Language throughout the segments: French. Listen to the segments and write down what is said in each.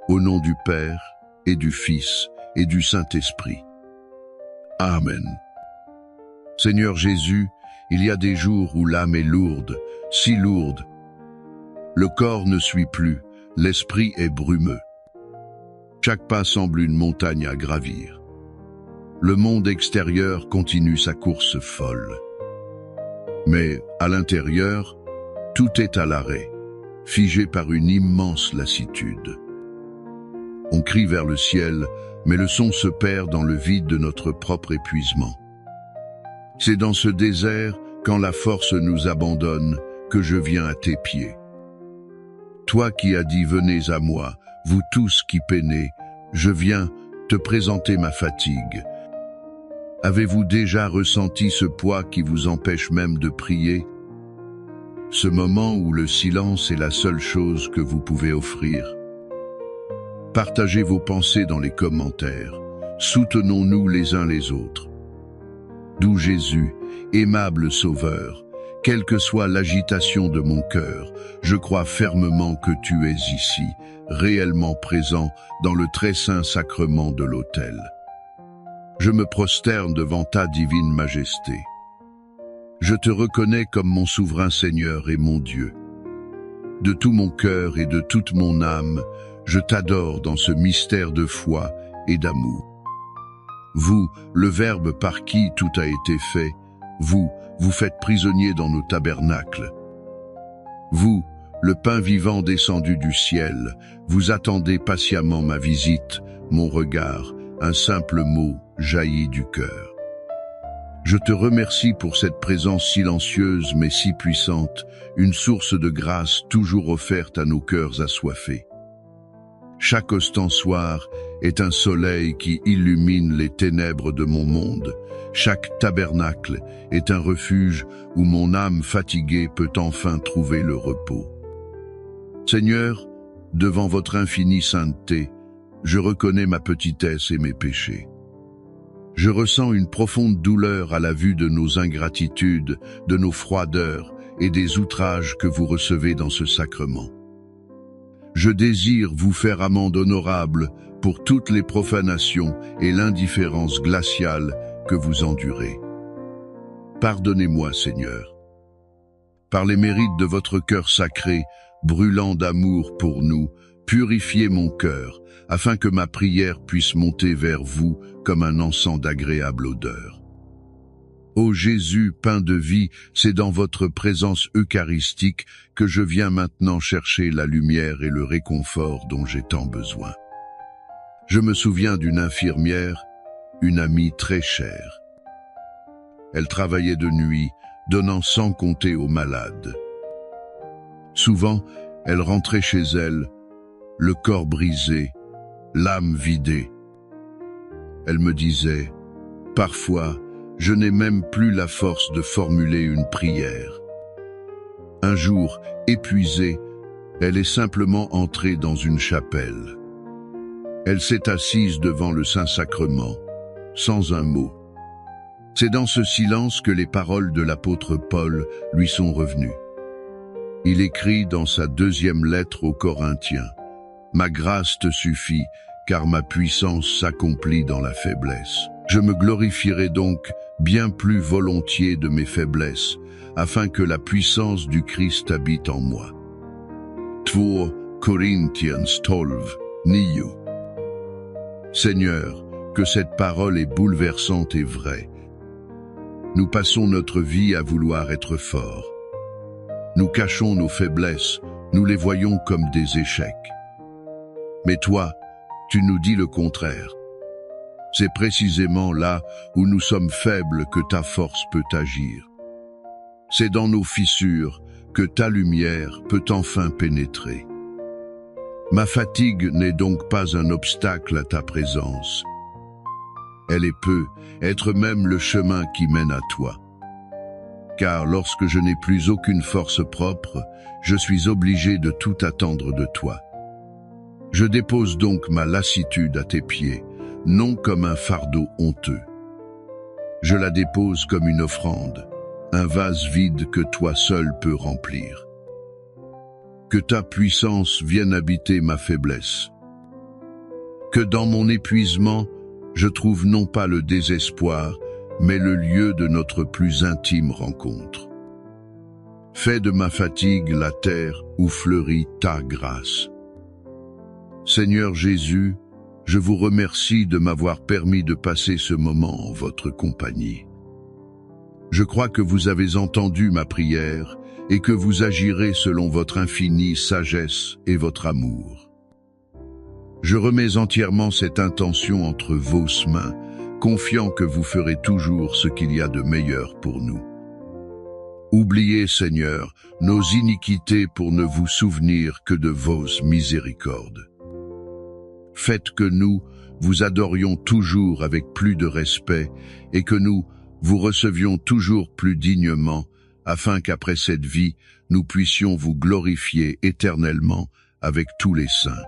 Au nom du Père, et du Fils, et du Saint-Esprit. Amen. Seigneur Jésus, il y a des jours où l'âme est lourde, si lourde. Le corps ne suit plus, l'esprit est brumeux. Chaque pas semble une montagne à gravir. Le monde extérieur continue sa course folle. Mais à l'intérieur, tout est à l'arrêt, figé par une immense lassitude. On crie vers le ciel, mais le son se perd dans le vide de notre propre épuisement. C'est dans ce désert, quand la force nous abandonne, que je viens à tes pieds. Toi qui as dit « Venez à moi, vous tous qui peinez », je viens te présenter ma fatigue. Avez-vous déjà ressenti ce poids qui vous empêche même de prier? Ce moment où le silence est la seule chose que vous pouvez offrir. Partagez vos pensées dans les commentaires. Soutenons-nous les uns les autres. Doux Jésus, aimable Sauveur, quelle que soit l'agitation de mon cœur, je crois fermement que tu es ici, réellement présent dans le très saint sacrement de l'autel. Je me prosterne devant ta divine majesté. Je te reconnais comme mon souverain Seigneur et mon Dieu. De tout mon cœur et de toute mon âme, je t'adore dans ce mystère de foi et d'amour. Vous, le Verbe par qui tout a été fait, vous faites prisonnier dans nos tabernacles. Vous, le pain vivant descendu du ciel, vous attendez patiemment ma visite, mon regard, un simple mot jailli du cœur. Je te remercie pour cette présence silencieuse mais si puissante, une source de grâce toujours offerte à nos cœurs assoiffés. Chaque ostensoir est un soleil qui illumine les ténèbres de mon monde. Chaque tabernacle est un refuge où mon âme fatiguée peut enfin trouver le repos. Seigneur, devant votre infinie sainteté, je reconnais ma petitesse et mes péchés. Je ressens une profonde douleur à la vue de nos ingratitudes, de nos froideurs et des outrages que vous recevez dans ce sacrement. Je désire vous faire amende honorable pour toutes les profanations et l'indifférence glaciale que vous endurez. Pardonnez-moi, Seigneur. Par les mérites de votre cœur sacré, brûlant d'amour pour nous, purifiez mon cœur, afin que ma prière puisse monter vers vous comme un encens d'agréable odeur. Ô Jésus, pain de vie, c'est dans votre présence eucharistique que je viens maintenant chercher la lumière et le réconfort dont j'ai tant besoin. Je me souviens d'une infirmière, une amie très chère. Elle travaillait de nuit, donnant sans compter aux malades. Souvent, elle rentrait chez elle, le corps brisé, l'âme vidée. Elle me disait, « Parfois, je n'ai même plus la force de formuler une prière. » Un jour, épuisée, elle est simplement entrée dans une chapelle. Elle s'est assise devant le Saint-Sacrement, sans un mot. C'est dans ce silence que les paroles de l'apôtre Paul lui sont revenues. Il écrit dans sa deuxième lettre aux Corinthiens, « Ma grâce te suffit, car ma puissance s'accomplit dans la faiblesse. Je me glorifierai donc bien plus volontiers de mes faiblesses, afin que la puissance du Christ habite en moi. » 2 Corinthiens 12, 9. Seigneur, que cette parole est bouleversante et vraie. Nous passons notre vie à vouloir être forts. Nous cachons nos faiblesses, nous les voyons comme des échecs. Mais toi, tu nous dis le contraire. C'est précisément là où nous sommes faibles que ta force peut agir. C'est dans nos fissures que ta lumière peut enfin pénétrer. Ma fatigue n'est donc pas un obstacle à ta présence. Elle peut être même le chemin qui mène à toi. Car lorsque je n'ai plus aucune force propre, je suis obligé de tout attendre de toi. Je dépose donc ma lassitude à tes pieds, non comme un fardeau honteux. Je la dépose comme une offrande, un vase vide que toi seul peux remplir. Que ta puissance vienne habiter ma faiblesse. que dans mon épuisement, je trouve non pas le désespoir, mais le lieu de notre plus intime rencontre. Fais de ma fatigue la terre où fleurit ta grâce. Seigneur Jésus, je vous remercie de m'avoir permis de passer ce moment en votre compagnie. Je crois que vous avez entendu ma prière et que vous agirez selon votre infinie sagesse et votre amour. Je remets entièrement cette intention entre vos mains, confiant que vous ferez toujours ce qu'il y a de meilleur pour nous. Oubliez, Seigneur, nos iniquités pour ne vous souvenir que de vos miséricordes. Faites que nous vous adorions toujours avec plus de respect et que nous vous recevions toujours plus dignement, afin qu'après cette vie, nous puissions vous glorifier éternellement avec tous les saints.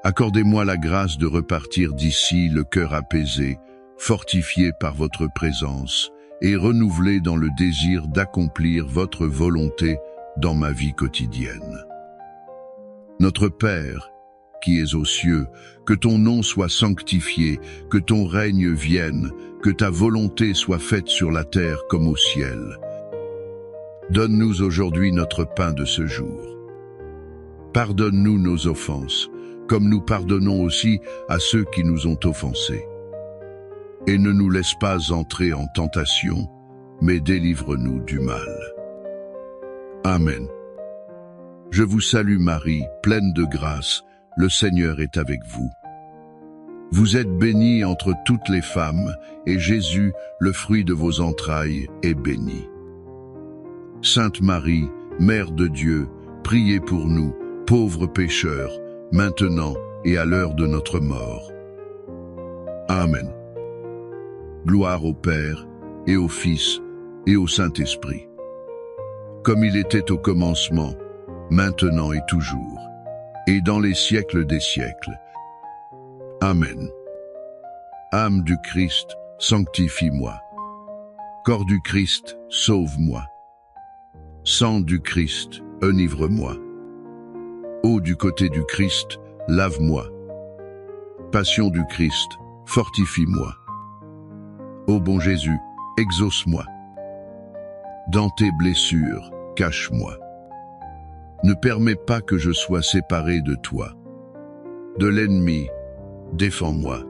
Accordez-moi la grâce de repartir d'ici le cœur apaisé, fortifié par votre présence et renouvelé dans le désir d'accomplir votre volonté dans ma vie quotidienne. Notre Père, qui es aux cieux, que ton nom soit sanctifié, que ton règne vienne, que ta volonté soit faite sur la terre comme au ciel. Donne-nous aujourd'hui notre pain de ce jour. Pardonne-nous nos offenses, comme nous pardonnons aussi à ceux qui nous ont offensés. Et ne nous laisse pas entrer en tentation, mais délivre-nous du mal. Amen. Je vous salue Marie, pleine de grâce, le Seigneur est avec vous. Vous êtes bénie entre toutes les femmes, et Jésus, le fruit de vos entrailles, est béni. Sainte Marie, Mère de Dieu, priez pour nous, pauvres pécheurs, maintenant et à l'heure de notre mort. Amen. Gloire au Père, et au Fils, et au Saint-Esprit. Comme il était au commencement, maintenant et toujours, et dans les siècles des siècles. Amen. Âme du Christ, sanctifie-moi. Corps du Christ, sauve-moi. Sang du Christ, enivre-moi. Eau du côté du Christ, lave-moi. Passion du Christ, fortifie-moi. Ô bon Jésus, exauce-moi. Dans tes blessures, cache-moi. Ne permets pas que je sois séparé de toi. De l'ennemi, défends-moi.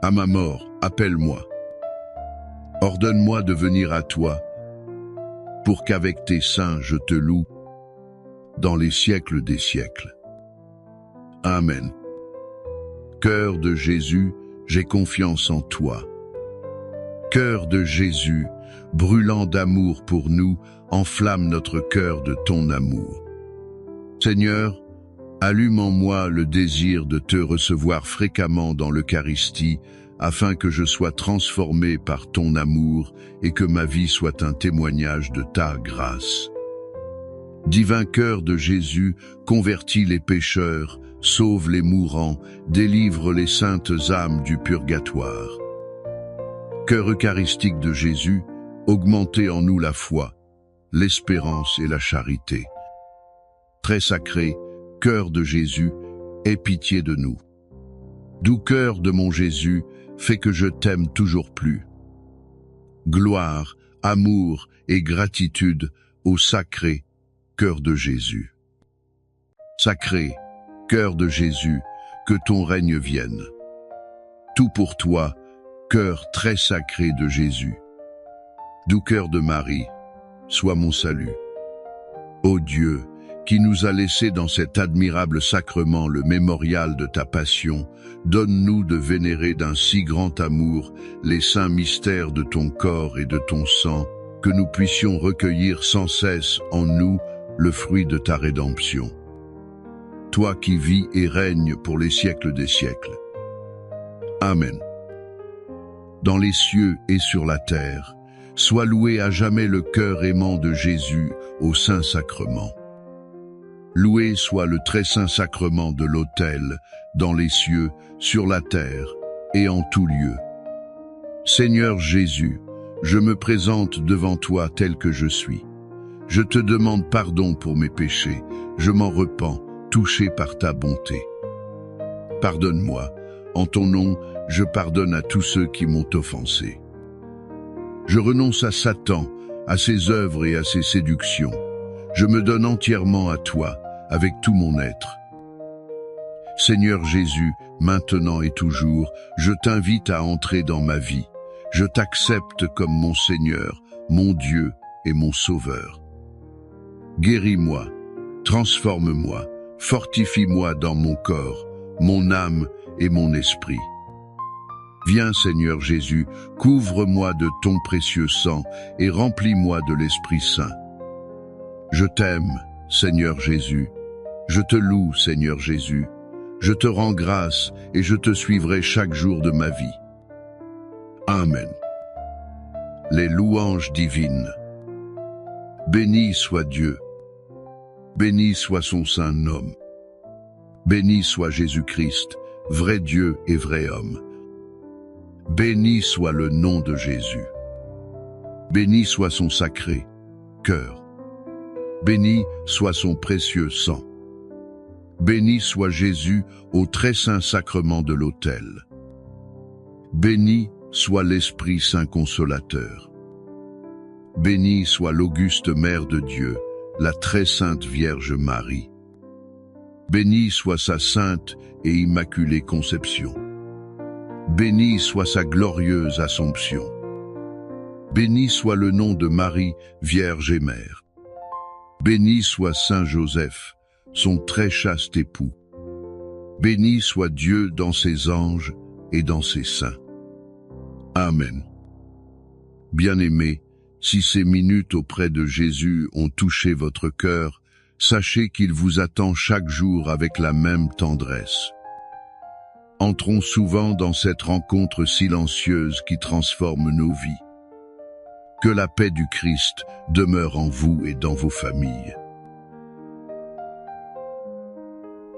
À ma mort, appelle-moi. Ordonne-moi de venir à toi, pour qu'avec tes saints je te loue, dans les siècles des siècles. Amen. Cœur de Jésus, j'ai confiance en toi. Cœur de Jésus, brûlant d'amour pour nous, enflamme notre cœur de ton amour. Seigneur, allume en moi le désir de te recevoir fréquemment dans l'Eucharistie, afin que je sois transformé par ton amour et que ma vie soit un témoignage de ta grâce. Divin cœur de Jésus, convertis les pécheurs, sauve les mourants, délivre les saintes âmes du purgatoire. Cœur eucharistique de Jésus, augmentez en nous la foi, l'espérance et la charité. Très sacré, cœur de Jésus, aie pitié de nous. Doux cœur de mon Jésus, fais que je t'aime toujours plus. Gloire, amour et gratitude au sacré cœur de Jésus. Sacré cœur de Jésus, que ton règne vienne. Tout pour toi, cœur très sacré de Jésus. Doux cœur de Marie, sois mon salut. Ô Dieu, qui nous a laissé dans cet admirable sacrement le mémorial de ta passion, donne-nous de vénérer d'un si grand amour les saints mystères de ton corps et de ton sang, que nous puissions recueillir sans cesse en nous le fruit de ta rédemption. Toi qui vis et règnes pour les siècles des siècles. Amen. Dans les cieux et sur la terre, sois loué à jamais le cœur aimant de Jésus au Saint-Sacrement. Loué soit le très saint sacrement de l'autel, dans les cieux, sur la terre et en tout lieu. Seigneur Jésus, je me présente devant toi tel que je suis. Je te demande pardon pour mes péchés, je m'en repens, touché par ta bonté. pardonne-moi. En ton nom, je pardonne à tous ceux qui m'ont offensé. Je renonce à Satan, à ses œuvres et à ses séductions. Je me donne entièrement à toi, avec tout mon être. Seigneur Jésus, maintenant et toujours, je t'invite à entrer dans ma vie. Je t'accepte comme mon Seigneur, mon Dieu et mon Sauveur. Guéris-moi, transforme-moi, fortifie-moi dans mon corps, mon âme et mon esprit. Viens Seigneur Jésus, couvre-moi de ton précieux sang et remplis-moi de l'Esprit Saint. Je t'aime, Seigneur Jésus. Je te loue, Seigneur Jésus. Je te rends grâce et je te suivrai chaque jour de ma vie. Amen. Les louanges divines. Béni soit Dieu. Béni soit son saint nom. Béni soit Jésus-Christ, vrai Dieu et vrai homme. Béni soit le nom de Jésus. Béni soit son sacré cœur. Béni soit son précieux sang. Béni soit Jésus au très saint sacrement de l'autel. Béni soit l'Esprit Saint consolateur. Béni soit l'auguste Mère de Dieu, la très sainte Vierge Marie. Béni soit sa sainte et immaculée conception. Béni soit sa glorieuse Assomption. Béni soit le nom de Marie, Vierge et Mère. Béni soit Saint Joseph, son très chaste époux. Béni soit Dieu dans ses anges et dans ses saints. Amen. Bien-aimés, si ces minutes auprès de Jésus ont touché votre cœur, sachez qu'il vous attend chaque jour avec la même tendresse. Entrons souvent dans cette rencontre silencieuse qui transforme nos vies. Que la paix du Christ demeure en vous et dans vos familles.